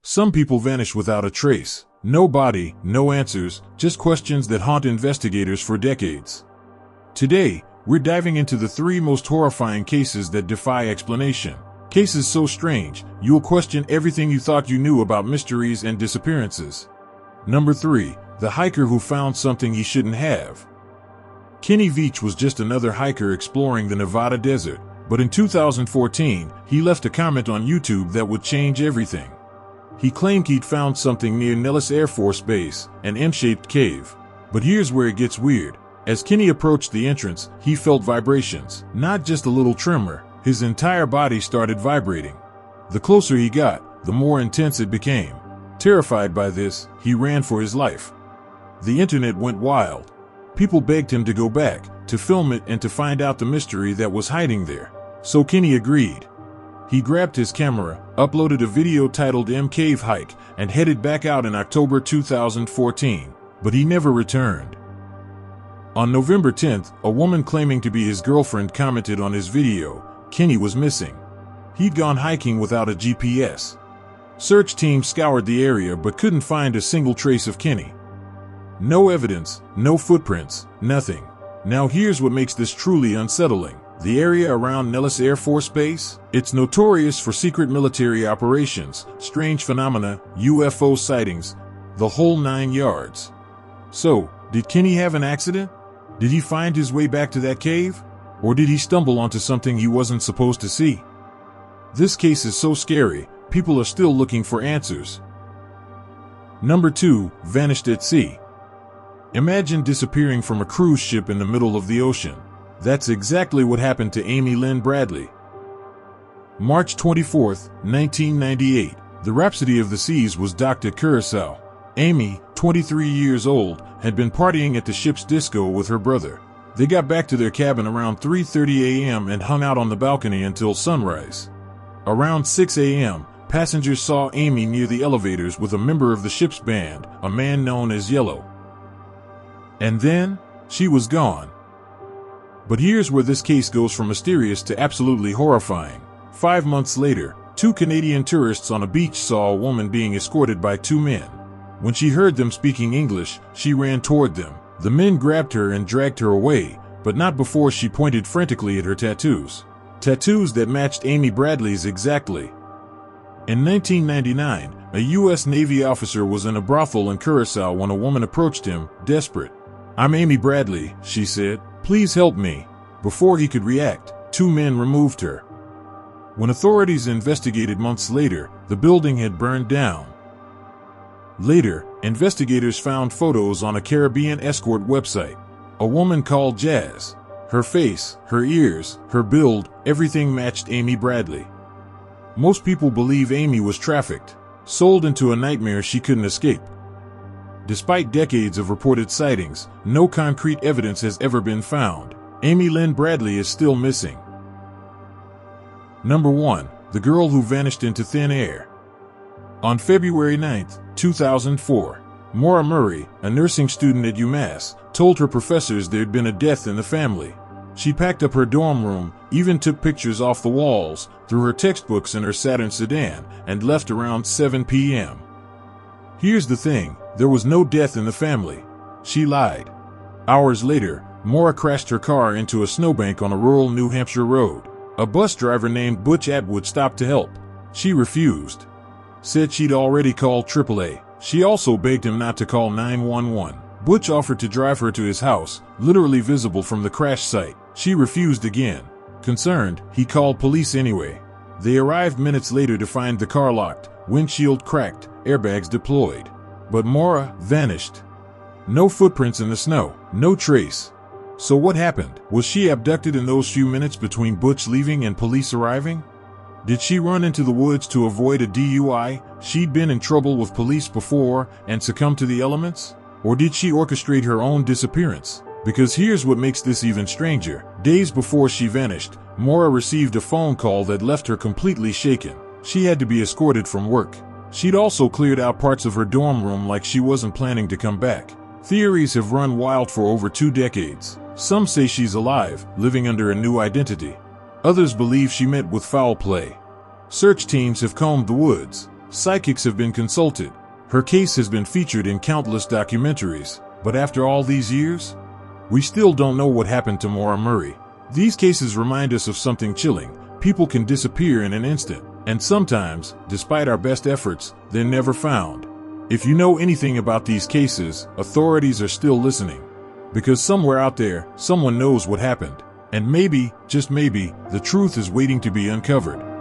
Some people vanish without a trace. No body, no answers, just questions that haunt investigators for decades. Today, we're diving into the 3 most horrifying cases that defy explanation. Cases so strange, you'll question everything you thought you knew about mysteries and disappearances. Number 3. The hiker who found something he shouldn't have. Kenny Veach was just another hiker exploring the Nevada desert, but in 2014, he left a comment on YouTube that would change everything. He claimed he'd found something near Nellis Air Force Base, an M-shaped cave. But here's where it gets weird. As Kenny approached the entrance, he felt vibrations, not just a little tremor. His entire body started vibrating. The closer he got, the more intense it became. Terrified by this, he ran for his life. The internet went wild. People begged him to go back, to film it and to find out the mystery that was hiding there. So Kenny agreed. He grabbed his camera, uploaded a video titled M Cave Hike, and headed back out in October 2014, but he never returned. On November 10th, a woman claiming to be his girlfriend commented on his video. Kenny was missing. He'd gone hiking without a GPS. Search teams scoured the area but couldn't find a single trace of Kenny. No evidence, no footprints, nothing. Now here's what makes this truly unsettling. The area around Nellis Air Force Base, it's notorious for secret military operations, strange phenomena, UFO sightings, the whole 9 yards. So, did Kenny have an accident? Did he find his way back to that cave? Or did he stumble onto something he wasn't supposed to see? This case is so scary, people are still looking for answers. Number 2, vanished at sea. Imagine disappearing from a cruise ship in the middle of the ocean. That's exactly what happened to Amy Lynn Bradley. March 24, 1998, the Rhapsody of the Seas was docked at Curacao. Amy, 23 years old, had been partying at the ship's disco with her brother. They got back to their cabin around 3:30 a.m. and hung out on the balcony until sunrise. Around 6 a.m., passengers saw Amy near the elevators with a member of the ship's band, a man known as Yellow. And then, she was gone. But here's where this case goes from mysterious to absolutely horrifying. 5 months later, 2 Canadian tourists on a beach saw a woman being escorted by 2 men. When she heard them speaking English, she ran toward them. The men grabbed her and dragged her away, but not before she pointed frantically at her tattoos. Tattoos that matched Amy Bradley's exactly. In 1999, a U.S. Navy officer was in a brothel in Curacao when a woman approached him, desperate. "I'm Amy Bradley," she said. "Please help me." Before he could react, 2 men removed her. When authorities investigated months later, the building had burned down. Later, investigators found photos on a Caribbean escort website. A woman called Jazz. Her face, her ears, her build, everything matched Amy Bradley. Most people believe Amy was trafficked, sold into a nightmare she couldn't escape. Despite decades of reported sightings, no concrete evidence has ever been found. Amy Lynn Bradley is still missing. Number 1. The girl who vanished into thin air. On February 9, 2004, Maura Murray, a nursing student at UMass, told her professors there'd been a death in the family. She packed up her dorm room, even took pictures off the walls, threw her textbooks in her Saturn sedan, and left around 7 p.m. Here's the thing, there was no death in the family. She lied. Hours later, Maura crashed her car into a snowbank on a rural New Hampshire road. A bus driver named Butch Atwood stopped to help. She refused. Said she'd already called AAA. She also begged him not to call 911. Butch offered to drive her to his house, literally visible from the crash site. She refused again. Concerned, he called police anyway. They arrived minutes later to find the car locked, windshield cracked, airbags deployed. But Maura vanished. No footprints in the snow, no trace. So what happened? Was she abducted in those few minutes between Butch leaving and police arriving? Did she run into the woods to avoid a DUI? She'd been in trouble with police before and succumb to the elements? Or did she orchestrate her own disappearance? Because here's what makes this even stranger. Days before she vanished, Maura received a phone call that left her completely shaken. She had to be escorted from work. She'd also cleared out parts of her dorm room like she wasn't planning to come back. Theories have run wild for over 2 decades. Some say she's alive, living under a new identity. Others believe she met with foul play. Search teams have combed the woods. Psychics have been consulted. Her case has been featured in countless documentaries. But after all these years, we still don't know what happened to Maura Murray. These cases remind us of something chilling. People can disappear in an instant, and sometimes, despite our best efforts, they're never found. If you know anything about these cases, authorities are still listening. Because somewhere out there, someone knows what happened. And maybe, just maybe, the truth is waiting to be uncovered.